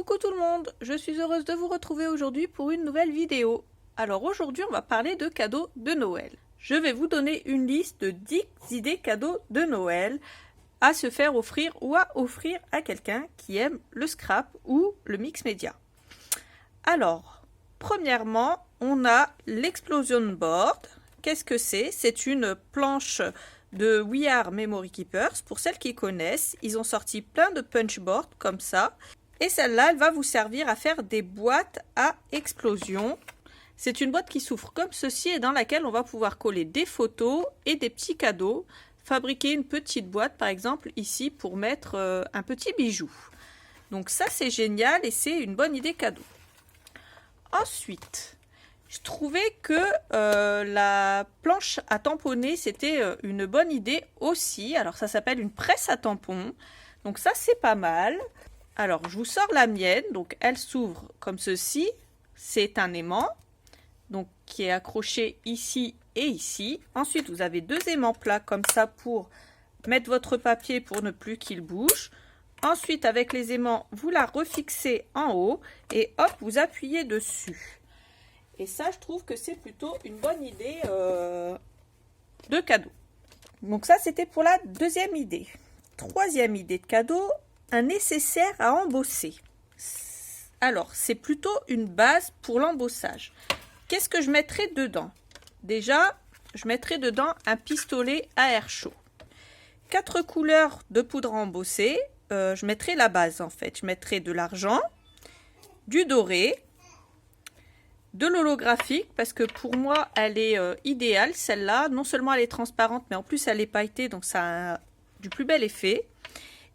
Coucou tout le monde, je suis heureuse de vous retrouver aujourd'hui pour une nouvelle vidéo. Alors aujourd'hui on va parler de cadeaux de Noël. Je vais vous donner une liste de 10 idées cadeaux de Noël à se faire offrir ou à offrir à quelqu'un qui aime le scrap ou le mix média. Alors, premièrement, on a l'Explosion Board. Qu'est-ce que c'est? C'est une planche de We Are Memory Keepers. Pour celles qui connaissent, ils ont sorti plein de punch boards comme ça. Et celle-là, elle va vous servir à faire des boîtes à explosion. C'est une boîte qui s'ouvre comme ceci et dans laquelle on va pouvoir coller des photos et des petits cadeaux. Fabriquer une petite boîte, par exemple, ici, pour mettre un petit bijou. Donc ça, c'est génial et c'est une bonne idée cadeau. Ensuite, je trouvais que la planche à tamponner, c'était une bonne idée aussi. Alors ça s'appelle une presse à tampons. Donc ça, c'est pas mal. Alors, je vous sors la mienne. Donc, elle s'ouvre comme ceci. C'est un aimant, donc qui est accroché ici et ici. Ensuite, vous avez deux aimants plats comme ça pour mettre votre papier pour ne plus qu'il bouge. Ensuite, avec les aimants, vous la refixez en haut et hop, vous appuyez dessus. Et ça, je trouve que c'est plutôt une bonne idée de cadeau. Donc ça, c'était pour la deuxième idée. Troisième idée de cadeau, un nécessaire à embosser. Alors, c'est plutôt une base pour l'embossage. Qu'est-ce que je mettrai dedans? Déjà, je mettrai dedans un pistolet à air chaud. 4 couleurs de poudre à embosser. Je mettrai la base en fait. Je mettrai de l'argent, du doré, de l'holographique parce que pour moi, elle est idéale celle-là. Non seulement elle est transparente, mais en plus elle est pailletée, donc ça a du plus bel effet.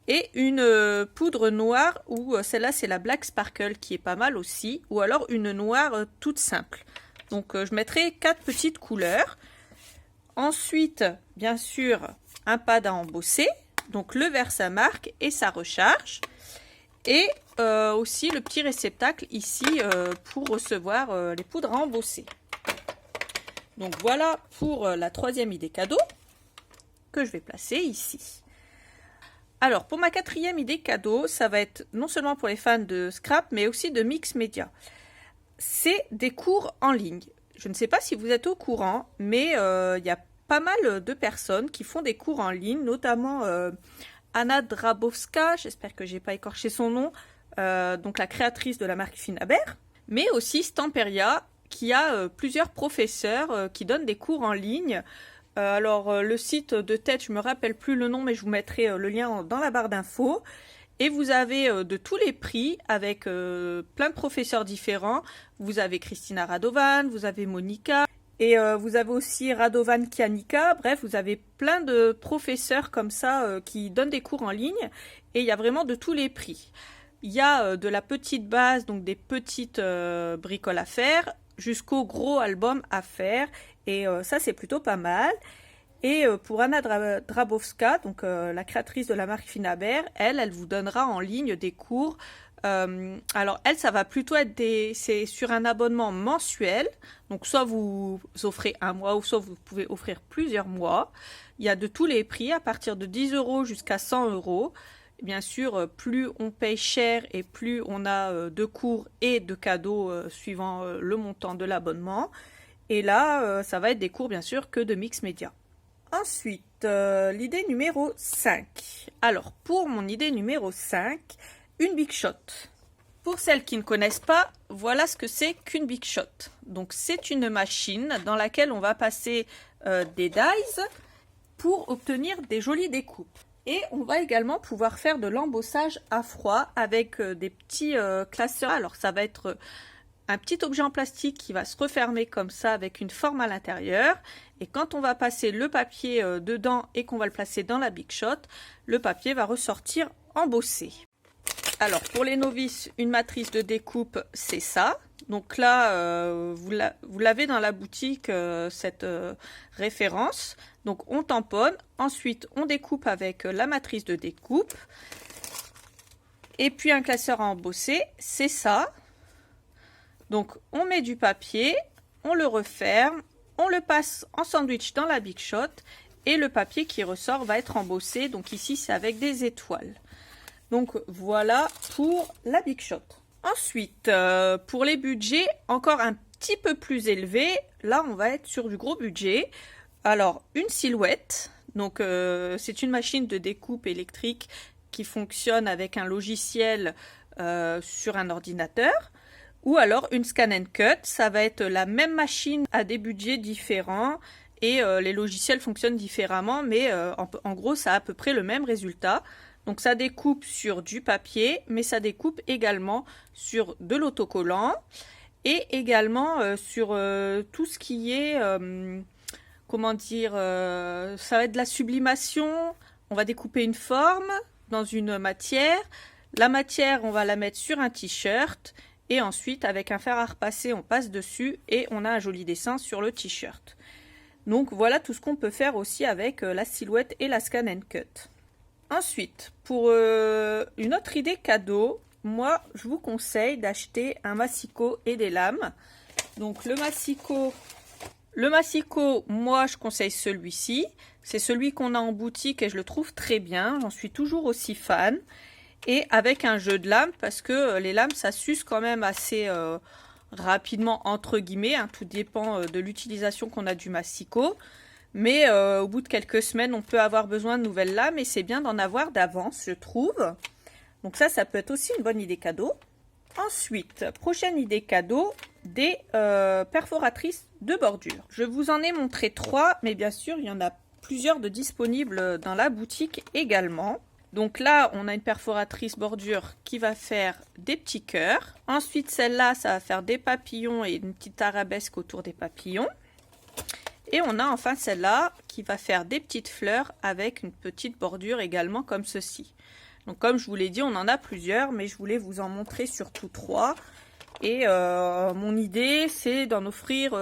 Et une poudre noire, ou celle-là c'est la Black Sparkle qui est pas mal aussi, ou alors une noire toute simple. Donc je mettrai 4 petites couleurs. Ensuite, bien sûr, un pad à embosser, donc le verre marque et sa recharge. Et aussi le petit réceptacle ici pour recevoir les poudres à embosser. Donc voilà pour la troisième idée cadeau que je vais placer ici. Alors, pour ma quatrième idée cadeau, ça va être non seulement pour les fans de scrap, mais aussi de mix média. C'est des cours en ligne. Je ne sais pas si vous êtes au courant, mais il y a pas mal de personnes qui font des cours en ligne, notamment Anna Drabowska, j'espère que je n'ai pas écorché son nom, donc la créatrice de la marque Finabert, mais aussi Stamperia, qui a plusieurs professeurs qui donnent des cours en ligne. Alors, le site de tête, je ne me rappelle plus le nom, mais je vous mettrai le lien dans la barre d'infos. Et vous avez de tous les prix avec plein de professeurs différents. Vous avez Christina Radovan, vous avez Monica, et vous avez aussi Radovan Kianika. Bref, vous avez plein de professeurs comme ça qui donnent des cours en ligne. Et il y a vraiment de tous les prix. Il y a de la petite base, donc des petites bricoles à faire, jusqu'au gros album à faire. Et ça, c'est plutôt pas mal. Et pour Anna Drabowska, donc la créatrice de la marque Finabert, elle vous donnera en ligne des cours. Alors, elle, ça va plutôt être c'est sur un abonnement mensuel. Donc, soit vous offrez un mois, ou soit vous pouvez offrir plusieurs mois. Il y a de tous les prix, à partir de 10 € jusqu'à 100 €. Bien sûr, plus on paye cher et plus on a de cours et de cadeaux suivant le montant de l'abonnement. Et là, ça va être des cours, bien sûr, que de mix média. Ensuite, l'idée numéro 5. Alors, pour mon idée numéro 5, une Big Shot. Pour celles qui ne connaissent pas, voilà ce que c'est qu'une Big Shot. Donc, c'est une machine dans laquelle on va passer des dies pour obtenir des jolies découpes. Et on va également pouvoir faire de l'embossage à froid avec des petits classeurs. Alors, ça va être un petit objet en plastique qui va se refermer comme ça avec une forme à l'intérieur. Et quand on va passer le papier dedans et qu'on va le placer dans la Big Shot, le papier va ressortir embossé. Alors pour les novices, une matrice de découpe, c'est ça. Donc là, vous l'avez dans la boutique, cette référence. Donc on tamponne, ensuite on découpe avec la matrice de découpe. Et puis un classeur à embosser, c'est ça. Donc, on met du papier, on le referme, on le passe en sandwich dans la Big Shot et le papier qui ressort va être embossé. Donc ici, c'est avec des étoiles. Donc voilà pour la Big Shot. Ensuite, pour les budgets encore un petit peu plus élevés, là on va être sur du gros budget. Alors une silhouette, donc c'est une machine de découpe électrique qui fonctionne avec un logiciel sur un ordinateur. Ou alors une Scan and Cut, ça va être la même machine à des budgets différents et les logiciels fonctionnent différemment, mais en gros ça a à peu près le même résultat. Donc ça découpe sur du papier, mais ça découpe également sur de l'autocollant et également sur tout ce qui est, comment dire, ça va être de la sublimation. On va découper une forme dans une matière. La matière, on va la mettre sur un t-shirt. Et ensuite, avec un fer à repasser, on passe dessus et on a un joli dessin sur le t-shirt. Donc voilà tout ce qu'on peut faire aussi avec la silhouette et la Scan and Cut. Ensuite, pour une autre idée cadeau, moi je vous conseille d'acheter un massicot et des lames. Donc le massicot, moi je conseille celui-ci. C'est celui qu'on a en boutique et je le trouve très bien. J'en suis toujours aussi fan. Et avec un jeu de lames, parce que les lames, ça s'use quand même assez rapidement, entre guillemets. Hein, tout dépend de l'utilisation qu'on a du massicot. Mais au bout de quelques semaines, on peut avoir besoin de nouvelles lames. Et c'est bien d'en avoir d'avance, je trouve. Donc ça peut être aussi une bonne idée cadeau. Ensuite, prochaine idée cadeau, des perforatrices de bordure. Je vous en ai montré 3, mais bien sûr, il y en a plusieurs de disponibles dans la boutique également. Donc là, on a une perforatrice bordure qui va faire des petits cœurs. Ensuite, celle-là, ça va faire des papillons et une petite arabesque autour des papillons. Et on a enfin celle-là qui va faire des petites fleurs avec une petite bordure également comme ceci. Donc comme je vous l'ai dit, on en a plusieurs, mais je voulais vous en montrer surtout 3. Et mon idée, c'est d'en offrir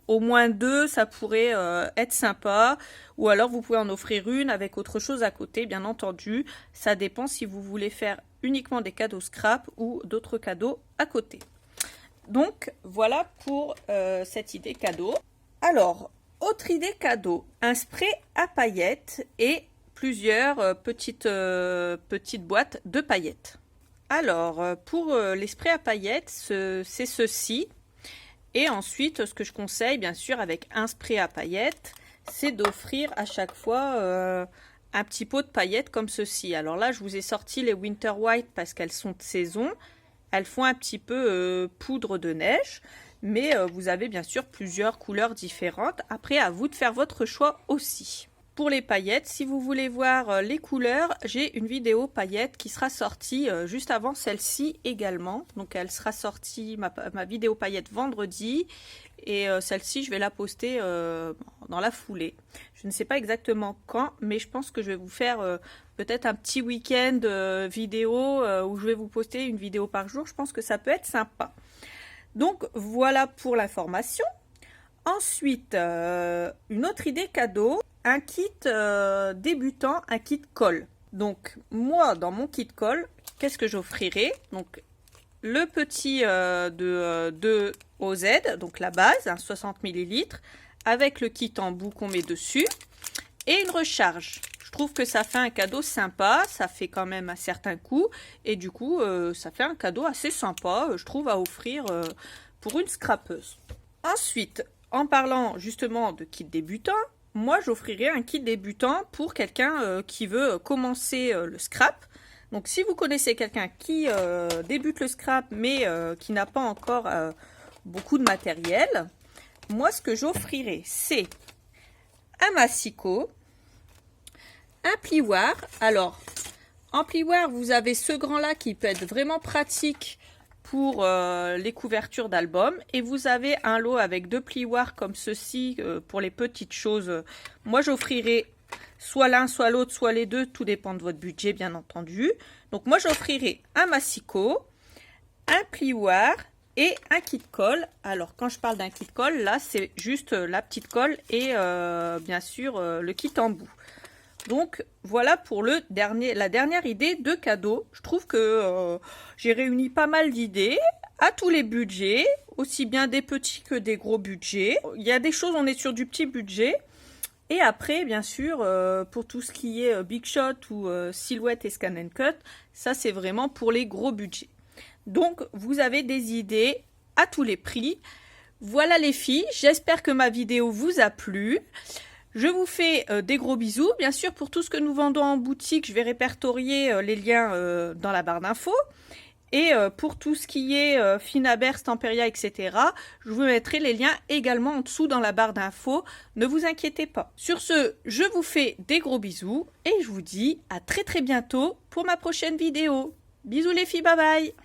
au moins 2, ça pourrait être sympa. Ou alors vous pouvez en offrir une avec autre chose à côté, bien entendu. Ça dépend si vous voulez faire uniquement des cadeaux scrap ou d'autres cadeaux à côté. Donc voilà pour cette idée cadeau. Alors, autre idée cadeau, un spray à paillettes et plusieurs petites boîtes de paillettes. Alors, pour les sprays à paillettes, c'est ceci. Et ensuite, ce que je conseille, bien sûr, avec un spray à paillettes, c'est d'offrir à chaque fois un petit pot de paillettes comme ceci. Alors là, je vous ai sorti les Winter White parce qu'elles sont de saison. Elles font un petit peu poudre de neige. Mais vous avez bien sûr plusieurs couleurs différentes. Après, à vous de faire votre choix aussi. Pour les paillettes, si vous voulez voir les couleurs, j'ai une vidéo paillettes qui sera sortie juste avant celle-ci également. Donc elle sera sortie, ma vidéo paillettes vendredi. Et celle-ci, je vais la poster dans la foulée. Je ne sais pas exactement quand, mais je pense que je vais vous faire peut-être un petit week-end vidéo où je vais vous poster une vidéo par jour. Je pense que ça peut être sympa. Donc voilà pour l'information. Ensuite, une autre idée cadeau, un kit débutant, un kit colle. Donc moi, dans mon kit colle, qu'est-ce que j'offrirai? Donc le petit de 2 au Z, donc la base, 60 ml, avec le kit en bout qu'on met dessus, et une recharge. Je trouve que ça fait un cadeau sympa, ça fait quand même un certain coût, et du coup, ça fait un cadeau assez sympa, je trouve, à offrir pour une scrapeuse. Ensuite, en parlant justement de kit débutant, moi j'offrirai un kit débutant pour quelqu'un qui veut commencer le scrap. Donc si vous connaissez quelqu'un qui débute le scrap, mais qui n'a pas encore beaucoup de matériel, moi ce que j'offrirai, c'est un massicot, un plioir. Alors, en plioir, vous avez ce grand-là qui peut être vraiment pratique pour les couvertures d'albums. Et vous avez un lot avec 2 plioirs comme ceci pour les petites choses. Moi, j'offrirai soit l'un, soit l'autre, soit les deux. Tout dépend de votre budget, bien entendu. Donc, moi, j'offrirai un massicot, un plioir et un kit colle. Alors, quand je parle d'un kit colle, là, c'est juste la petite colle et bien sûr le kit en bout. Donc voilà pour la dernière idée de cadeau. Je trouve que j'ai réuni pas mal d'idées à tous les budgets, aussi bien des petits que des gros budgets. Il y a des choses, on est sur du petit budget. Et après, bien sûr, pour tout ce qui est Big Shot ou Silhouette et Scan and Cut, ça c'est vraiment pour les gros budgets. Donc, vous avez des idées à tous les prix. Voilà les filles, j'espère que ma vidéo vous a plu. Je vous fais des gros bisous. Bien sûr, pour tout ce que nous vendons en boutique, je vais répertorier les liens dans la barre d'infos. Et pour tout ce qui est Finaberst, Stamperia, etc., je vous mettrai les liens également en dessous dans la barre d'infos. Ne vous inquiétez pas. Sur ce, je vous fais des gros bisous et je vous dis à très bientôt pour ma prochaine vidéo. Bisous les filles, bye bye!